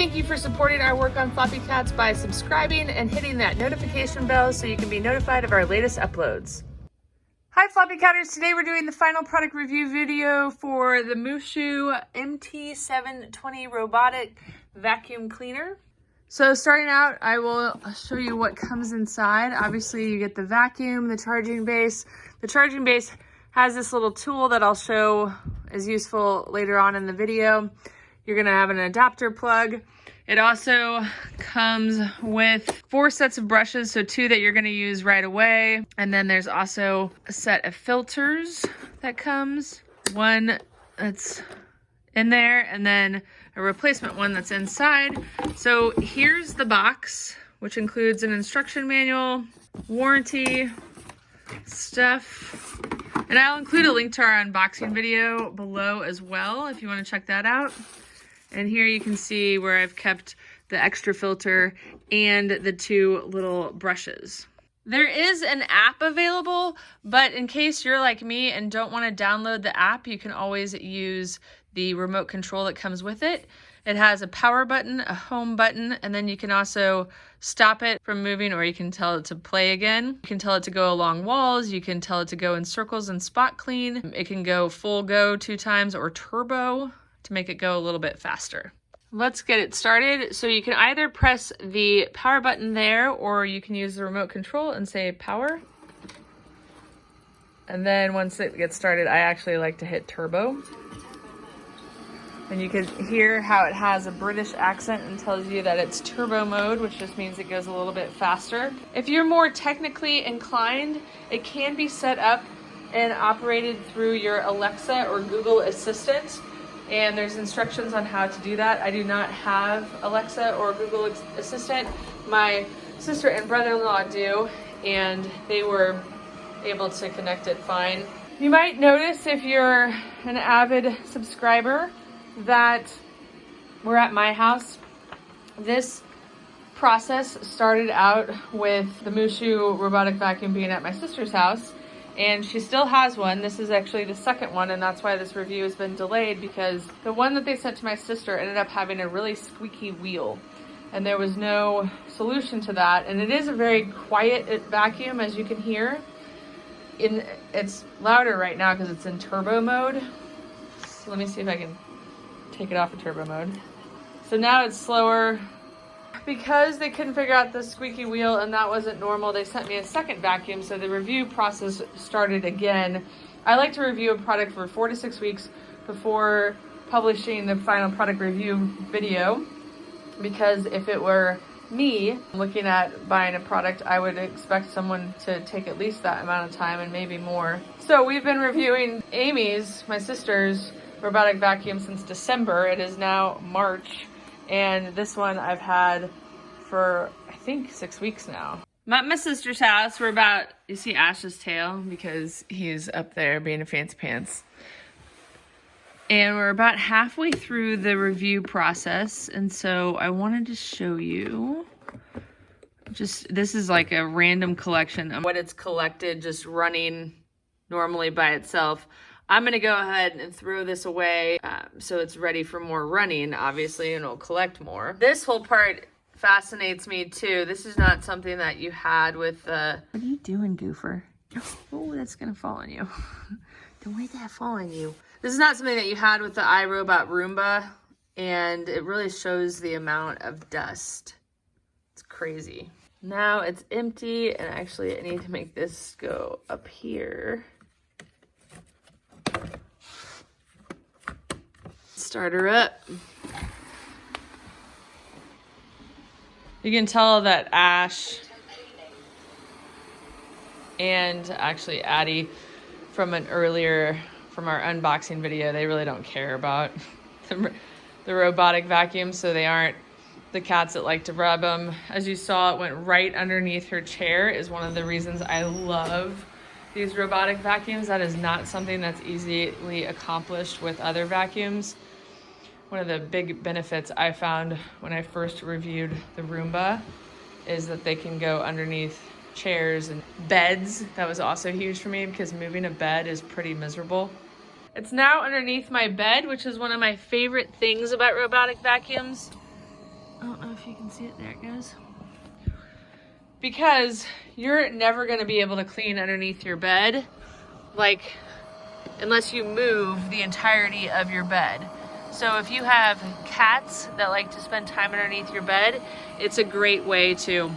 thank you for supporting our work on Floppycats by subscribing and hitting that notification bell so you can be notified of our latest uploads. Hi Floppycatters, today we're doing the final product review video for the MOOSOO MT-720 Robotic Vacuum Cleaner. So starting out, I will show you what comes inside. Obviously you get the vacuum, the charging base. The charging base has this little tool that I'll show is useful later on in the video. You're gonna have an adapter plug. It also comes with 4 sets of brushes, so 2 that you're gonna use right away. And then there's also a set of filters that comes. One that's in there, and then a replacement one that's inside. So here's the box, which includes an instruction manual, warranty, stuff. And I'll include a link to our unboxing video below as well if you wanna check that out. And here you can see where I've kept the extra filter and the 2 little brushes. There is an app available, but in case you're like me and don't want to download the app, you can always use the remote control that comes with it. It has a power button, a home button, and then you can also stop it from moving, or you can tell it to play again. You can tell it to go along walls. You can tell it to go in circles and spot clean. It can go full go 2 times or turbo to make it go a little bit faster. Let's get it started. So you can either press the power button there, or you can use the remote control and say power. And then once it gets started, I actually like to hit turbo. And you can hear how it has a British accent and tells you that it's turbo mode, which just means it goes a little bit faster. If you're more technically inclined, it can be set up and operated through your Alexa or Google Assistant. And there's instructions on how to do that. I do not have Alexa or Google Assistant. My sister and brother-in-law do, and they were able to connect it fine. You might notice, if you're an avid subscriber, that we're at my house. This process started out with the MOOSOO robotic vacuum being at my sister's house, and she still has one. This is actually the second one, and that's why this review has been delayed, because the one that they sent to my sister ended up having a really squeaky wheel, and there was no solution to that. And it is a very quiet vacuum, as you can hear. It's louder right now because it's in turbo mode. So let me see if I can take it off of turbo mode. So now it's slower. Because they couldn't figure out the squeaky wheel and that wasn't normal, they sent me a second vacuum, so the review process started again. I like to review a product for 4 to 6 weeks before publishing the final product review video, because if it were me looking at buying a product, I would expect someone to take at least that amount of time and maybe more. So we've been reviewing Amy's, my sister's, robotic vacuum since December. It is now March. And this one I've had for, I think, 6 weeks now. I'm at my sister's house. We're about, you see Ash's tail because he's up there being a fancy pants. And we're about halfway through the review process. And so I wanted to show you, this is like a random collection of what it's collected just running normally by itself. I'm gonna go ahead and throw this away so it's ready for more running, obviously, and it'll collect more. This whole part fascinates me too. This is not something that you had with the... What are you doing, Goofer? Oh, that's gonna fall on you. Don't let that fall on you. This is not something that you had with the iRobot Roomba, and it really shows the amount of dust. It's crazy. Now it's empty, and actually I need to make this go up here. Start her up. You can tell that Ash and actually Addie from our unboxing video, they really don't care about the robotic vacuum, so they aren't the cats that like to rub them. As you saw, it went right underneath her chair, is one of the reasons I love these robotic vacuums. That is not something that's easily accomplished with other vacuums. One of the big benefits I found when I first reviewed the Roomba is that they can go underneath chairs and beds. That was also huge for me because moving a bed is pretty miserable. It's now underneath my bed, which is one of my favorite things about robotic vacuums. I don't know if you can see it. There it goes. Because you're never going to be able to clean underneath your bed, like, unless you move the entirety of your bed. So if you have cats that like to spend time underneath your bed, it's a great way to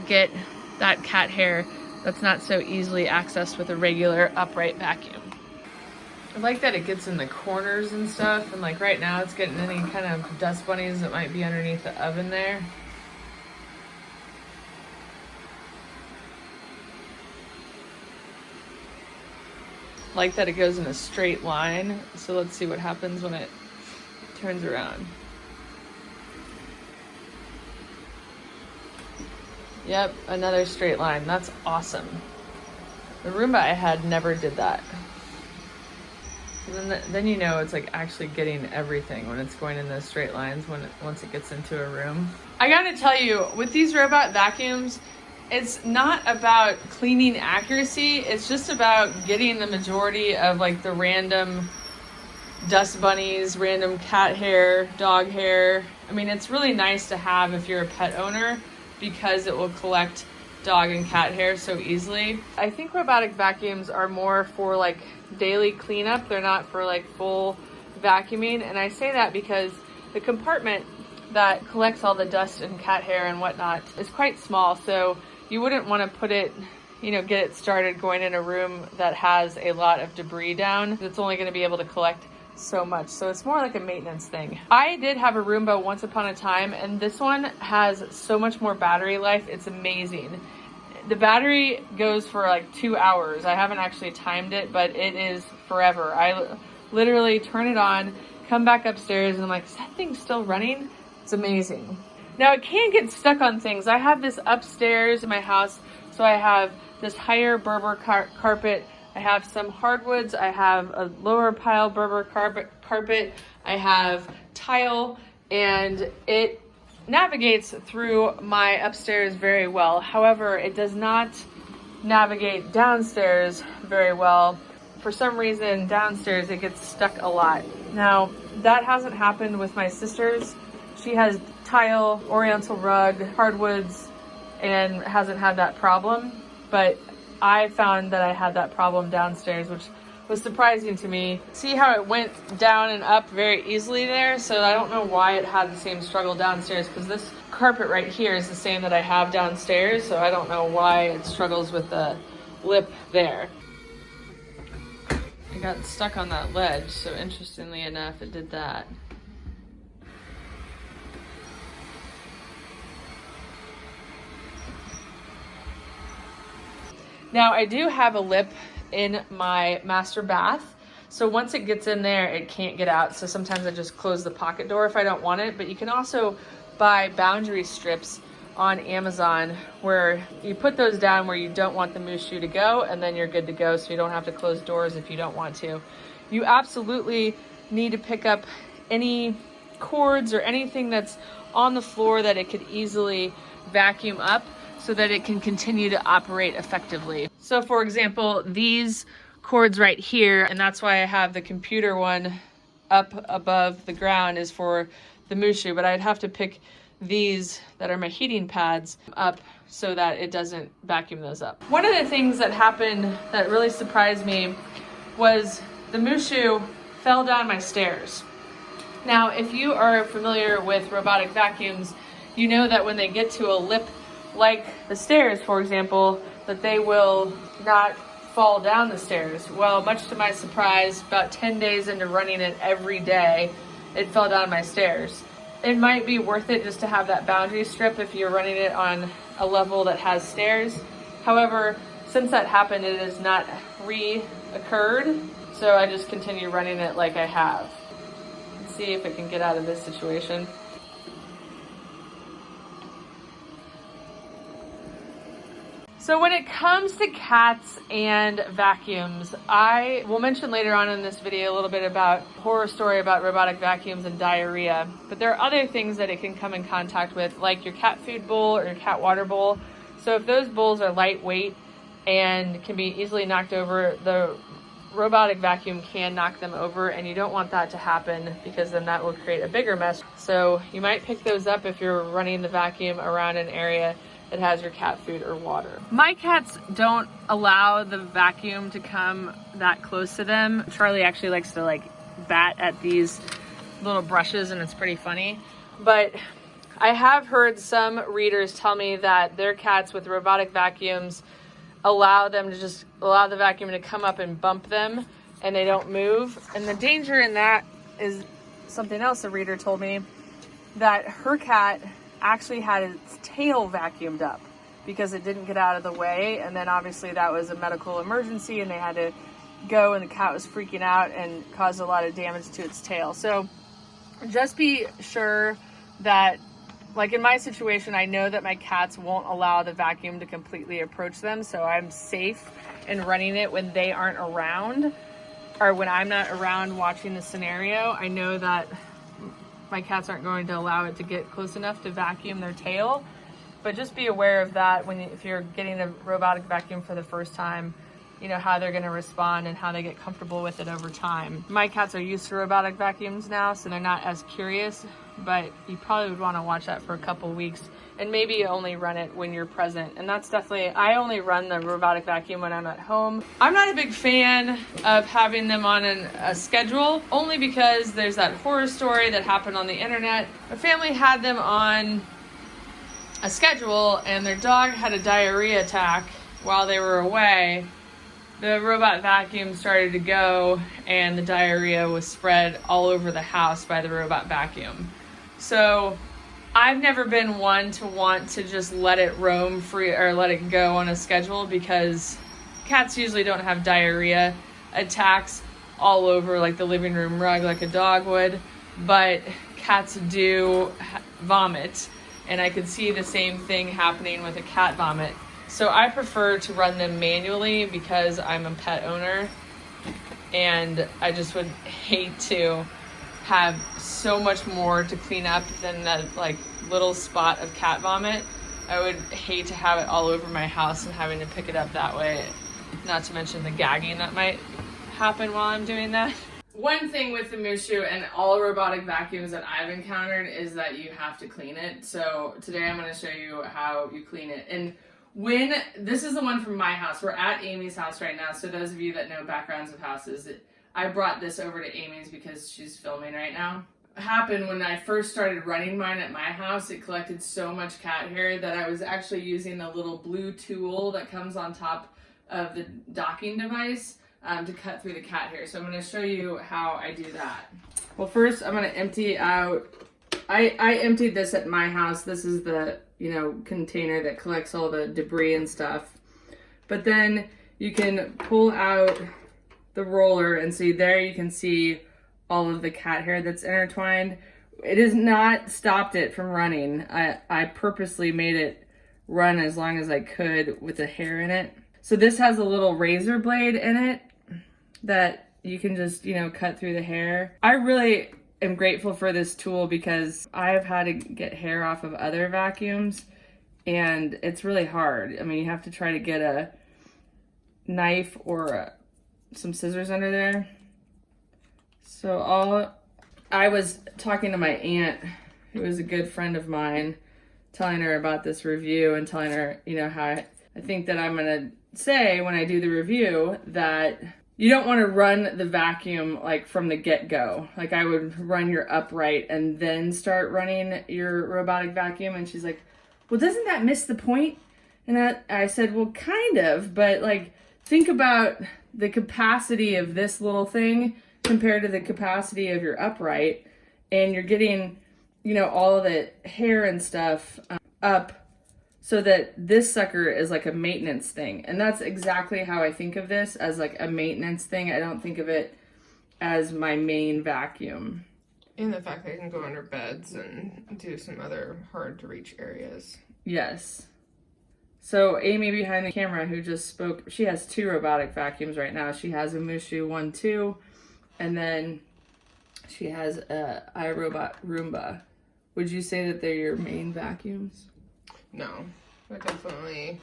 get that cat hair that's not so easily accessed with a regular upright vacuum. I like that it gets in the corners and stuff, and like right now it's getting any kind of dust bunnies that might be underneath the oven there. Like that it goes in a straight line. So let's see what happens when it turns around. Yep, another straight line. That's awesome. The Roomba I had never did that. And then you know it's like actually getting everything when it's going in those straight lines once it gets into a room. I gotta tell you, with these robot vacuums, it's not about cleaning accuracy, it's just about getting the majority of like the random dust bunnies, random cat hair, dog hair. I mean, it's really nice to have if you're a pet owner because it will collect dog and cat hair so easily. I think robotic vacuums are more for like daily cleanup. They're not for like full vacuuming. And I say that because the compartment that collects all the dust and cat hair and whatnot is quite small. So you wouldn't want to put it, get it started going in a room that has a lot of debris down. It's only going to be able to collect so much. So it's more like a maintenance thing. I did have a Roomba once upon a time, and this one has so much more battery life. It's amazing. The battery goes for like 2 hours. I haven't actually timed it, but it is forever. I literally turn it on, come back upstairs, and I'm like, is that thing still running? It's amazing. Now it can get stuck on things. I have this upstairs in my house, so I have this higher Berber carpet. I have some hardwoods. I have a lower pile Berber carpet. I have tile, and it navigates through my upstairs very well. However, it does not navigate downstairs very well. For some reason, downstairs it gets stuck a lot. Now, that hasn't happened with my sister's. She has tile, oriental rug, hardwoods, and hasn't had that problem. But I found that I had that problem downstairs, which was surprising to me. See how it went down and up very easily there? So I don't know why it had the same struggle downstairs, because this carpet right here is the same that I have downstairs. So I don't know why it struggles with the lip there. I got stuck on that ledge, so interestingly enough, it did that. Now I do have a lip in my master bath. So once it gets in there, it can't get out. So sometimes I just close the pocket door if I don't want it. But you can also buy boundary strips on Amazon where you put those down where you don't want the MOOSOO to go, and then you're good to go. So you don't have to close doors if you don't want to. You absolutely need to pick up any cords or anything that's on the floor that it could easily vacuum up, so that it can continue to operate effectively. So for example, these cords right here, and that's why I have the computer one up above the ground, is for the MOOSOO, but I'd have to pick these that are my heating pads up so that it doesn't vacuum those up. One of the things that happened that really surprised me was the MOOSOO fell down my stairs. Now, if you are familiar with robotic vacuums, you know that when they get to a lip like the stairs, for example, that they will not fall down the stairs. Well, much to my surprise, about 10 days into running it every day, it fell down my stairs. It might be worth it just to have that boundary strip if you're running it on a level that has stairs. However, since that happened, it has not reoccurred, so I just continue running it like I have. Let's see if it can get out of this situation. So when it comes to cats and vacuums, I will mention later on in this video a little bit about horror story about robotic vacuums and diarrhea. But there are other things that it can come in contact with, like your cat food bowl or your cat water bowl. So if those bowls are lightweight and can be easily knocked over, the robotic vacuum can knock them over, and you don't want that to happen because then that will create a bigger mess. So you might pick those up if you're running the vacuum around an area that has your cat food or water. My cats don't allow the vacuum to come that close to them. Charlie actually likes to like bat at these little brushes, and it's pretty funny. But I have heard some readers tell me that their cats with robotic vacuums allow the vacuum to come up and bump them and they don't move. And the danger in that is something else a reader told me, that her cat actually had its tail vacuumed up because it didn't get out of the way. And then obviously that was a medical emergency and they had to go, and the cat was freaking out and caused a lot of damage to its tail. So just be sure that, like in my situation, I know that my cats won't allow the vacuum to completely approach them, so I'm safe in running it when they aren't around, or when I'm not around watching the scenario. I know that my cats aren't going to allow it to get close enough to vacuum their tail, but just be aware of that if you're getting a robotic vacuum for the first time, you know, how they're going to respond and how they get comfortable with it over time. My cats are used to robotic vacuums now, so they're not as curious, but you probably would want to watch that for a couple weeks and maybe only run it when you're present. And that's definitely, I only run the robotic vacuum when I'm at home. I'm not a big fan of having them on a schedule, only because there's that horror story that happened on the internet. A family had them on a schedule and their dog had a diarrhea attack while they were away. The robot vacuum started to go and the diarrhea was spread all over the house by the robot vacuum. So I've never been one to want to just let it roam free or let it go on a schedule, because cats usually don't have diarrhea attacks all over like the living room rug like a dog would, but cats do vomit, and I could see the same thing happening with a cat vomit. So I prefer to run them manually because I'm a pet owner, and I just would hate to have so much more to clean up than that like little spot of cat vomit. I would hate to have it all over my house and having to pick it up that way, not to mention the gagging that might happen while I'm doing that. One thing with the MOOSOO and all robotic vacuums that I've encountered is that you have to clean it. So today I'm going to show you how you clean it. And this is the one from my house. We're at Amy's house right now. So those of you that know backgrounds of houses, I brought this over to Amy's because she's filming right now. It happened when I first started running mine at my house. It collected so much cat hair that I was actually using a little blue tool that comes on top of the docking device to cut through the cat hair. So I'm going to show you how I do that. Well, first I'm going to empty out. I emptied this at my house. This is the container that collects all the debris and stuff. But then you can pull out the roller, and see there you can see all of the cat hair that's intertwined. It has not stopped it from running. I purposely made it run as long as I could with the hair in it. So this has a little razor blade in it that you can just, cut through the hair. I really am grateful for this tool because I have had to get hair off of other vacuums and it's really hard. I mean, you have to try to get a knife or some scissors under there. So I was talking to my aunt, who is a good friend of mine, telling her about this review and telling her, how I think that I'm gonna say when I do the review that you don't want to run the vacuum like from the get-go. Like I would run your upright and then start running your robotic vacuum. And she's like, well, doesn't that miss the point? And I said, well, kind of, but like think about the capacity of this little thing compared to the capacity of your upright, and you're getting, all of the hair and stuff up so that this sucker is like a maintenance thing. And that's exactly how I think of this, as like a maintenance thing. I don't think of it as my main vacuum. And the fact that it can go under beds and do some other hard to reach areas. Yes. So Amy behind the camera, who just spoke, she has 2 robotic vacuums right now. She has a MOOSOO 1-2, and then she has a iRobot Roomba. Would you say that they're your main vacuums? No, but definitely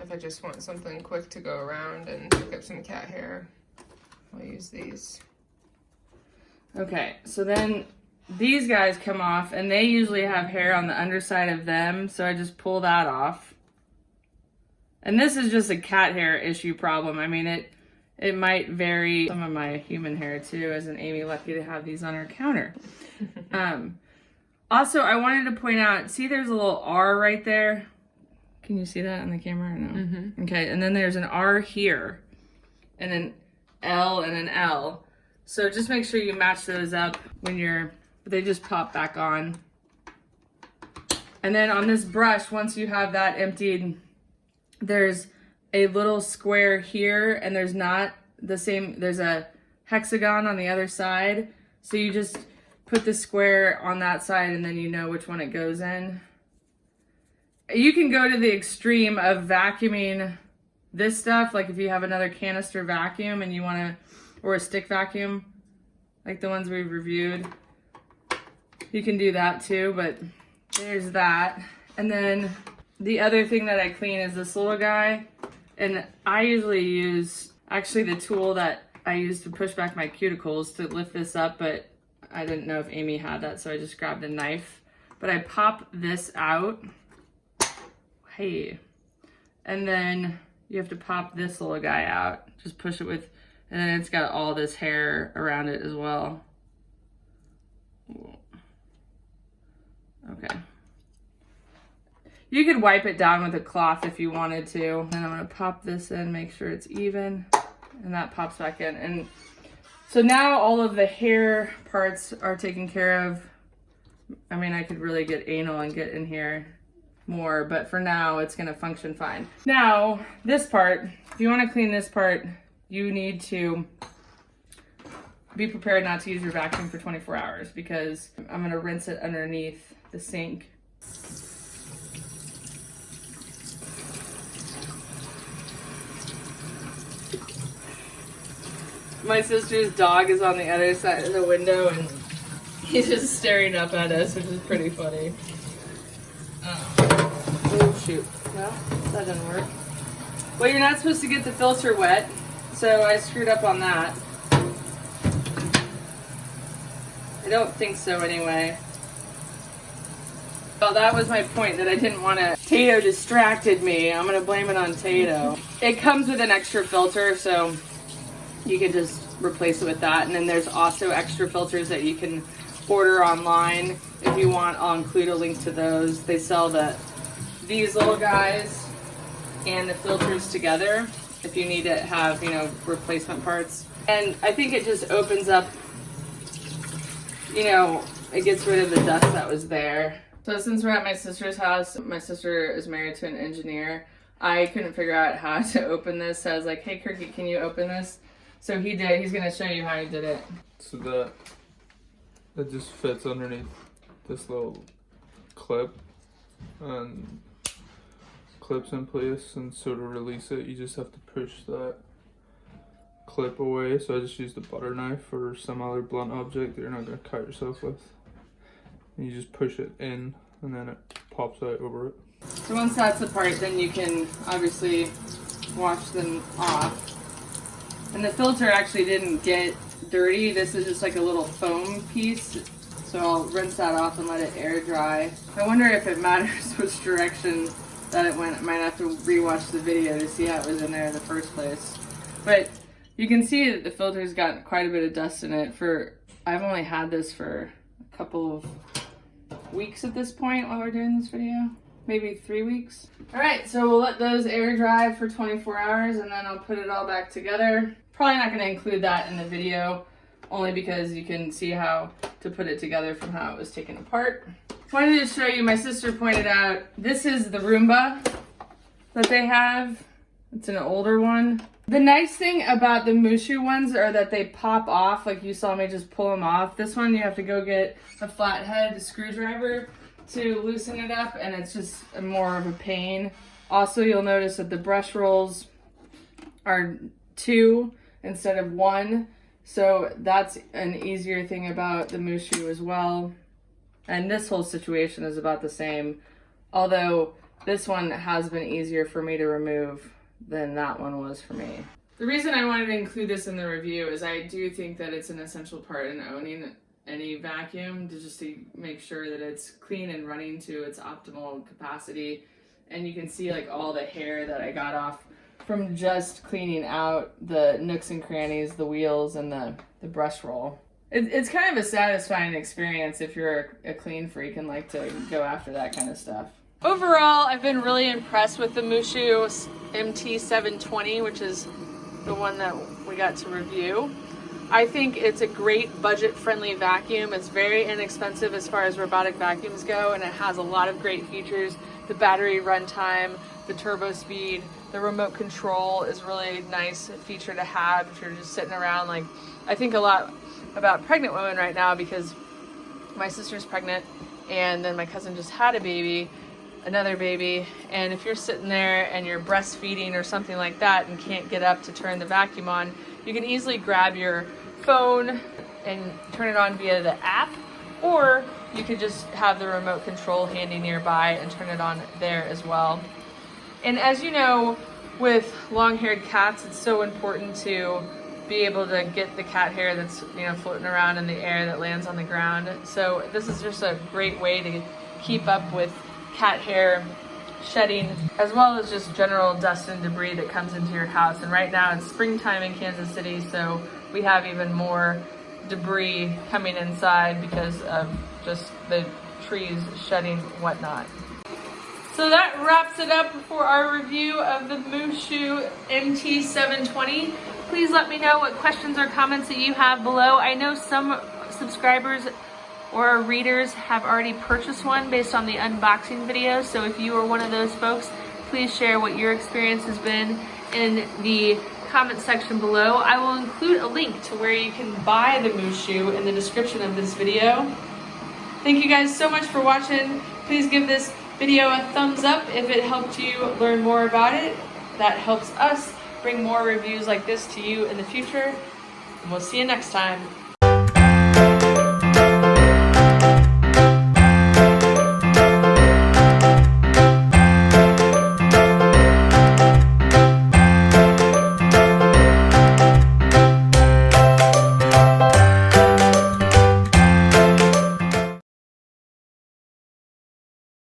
if I just want something quick to go around and pick up some cat hair, I'll use these. Okay, so then these guys come off, and they usually have hair on the underside of them, so I just pull that off. And this is just a cat hair issue problem. I mean, it might vary. Some of my human hair too. Isn't Amy lucky to have these on her counter? Also, I wanted to point out, see there's a little R right there? Can you see that on the camera or no? Mm-hmm. Okay, and then there's an R here, and an L and an L. So just make sure you match those up when they just pop back on. And then on this brush, once you have that emptied, there's a little square here, and there's not the same, there's a hexagon on the other side. So you just put the square on that side, and then you know which one it goes in. You can go to the extreme of vacuuming this stuff, like if you have another canister vacuum and you want to, or a stick vacuum, like the ones we've reviewed. You can do that too, but there's that. And then the other thing that I clean is this little guy. And I usually use, actually the tool that I use to push back my cuticles to lift this up, but I didn't know if Amy had that, so I just grabbed a knife. But I pop this out. Hey. And then you have to pop this little guy out. Just push it with, and then it's got all this hair around it as well. Okay. You could wipe it down with a cloth if you wanted to. And I'm gonna pop this in, make sure it's even, and that pops back in. And so now all of the hair parts are taken care of. I mean, I could really get anal and get in here more, but for now it's gonna function fine. Now, this part, if you wanna clean this part, you need to be prepared not to use your vacuum for 24 hours because I'm gonna rinse it underneath the sink. My sister's dog is on the other side of the window and he's just staring up at us, which is pretty funny. Oh shoot, well, that didn't work. Well, you're not supposed to get the filter wet, so I screwed up on that. I don't think so anyway. Well, that was my point, that I didn't want to. Tato distracted me. I'm going to blame it on Tato. It comes with an extra filter, so you can just replace it with that. And then there's also extra filters that you can order online. If you want, I'll include a link to those. They sell these little guys and the filters together if you need to have, you know, replacement parts. And I think it just opens up, you know, it gets rid of the dust that was there. So since we're at my sister's house, my sister is married to an engineer. I couldn't figure out how to open this. So I was like, hey, Kirky, can you open this? So he did. He's going to show you how he did it. So that it just fits underneath this little clip and clips in place, and so to release it you just have to push that clip away. So I just used a butter knife or some other blunt object that you're not going to cut yourself with. And you just push it in and then it pops out over it. So once that's apart, then you can obviously wash them off. And the filter actually didn't get dirty. This is just like a little foam piece. So I'll rinse that off and let it air dry. I wonder if it matters which direction that it went. I might have to rewatch the video to see how it was in there in the first place. But you can see that the filter's got quite a bit of dust in it. I've only had this for a couple of weeks at this point while we're doing this video. Maybe 3 weeks. All right, so we'll let those air dry for 24 hours and then I'll put it all back together. Probably not gonna include that in the video, only because you can see how to put it together from how it was taken apart. Wanted to show you, my sister pointed out, this is the Roomba that they have. It's an older one. The nice thing about the MOOSOO ones are that they pop off, like you saw me just pull them off. This one you have to go get a flathead screwdriver to loosen it up, and it's just more of a pain. Also, you'll notice that the brush rolls are 2 instead of 1, so that's an easier thing about the MOOSOO as well. And this whole situation is about the same, although this one has been easier for me to remove than that one was for me. The reason I wanted to include this in the review is I do think that it's an essential part in owning any vacuum, to make sure that it's clean and running to its optimal capacity. And you can see like all the hair that I got off from just cleaning out the nooks and crannies, the wheels, and the brush roll. It's kind of a satisfying experience if you're a clean freak and like to go after that kind of stuff. Overall, I've been really impressed with the MOOSOO MT-720, which is the one that we got to review. I think it's a great budget-friendly vacuum. It's very inexpensive as far as robotic vacuums go, and it has a lot of great features. The battery runtime, the turbo speed, the remote control is really nice feature to have if you're just sitting around. Like, I think a lot about pregnant women right now because my sister's pregnant and then my cousin just had another baby, and if you're sitting there and you're breastfeeding or something like that and can't get up to turn the vacuum on, you can easily grab your phone and turn it on via the app, or you could just have the remote control handy nearby and turn it on there as well. And as you know, with long-haired cats, it's so important to be able to get the cat hair that's floating around in the air that lands on the ground. So this is just a great way to keep up with cat hair shedding, as well as just general dust and debris that comes into your house. And right now it's springtime in Kansas City, so we have even more debris coming inside because of just the trees shedding whatnot. So that wraps it up for our review of the MOOSOO MT-720. Please let me know what questions or comments that you have below. I know some subscribers or readers have already purchased one based on the unboxing video, so if you are one of those folks, please share what your experience has been in the comment section below. I will include a link to where you can buy the MOOSOO in the description of this video. Thank you guys so much for watching. Please give this video a thumbs up if it helped you learn more about it. That helps us bring more reviews like this to you in the future. And we'll see you next time.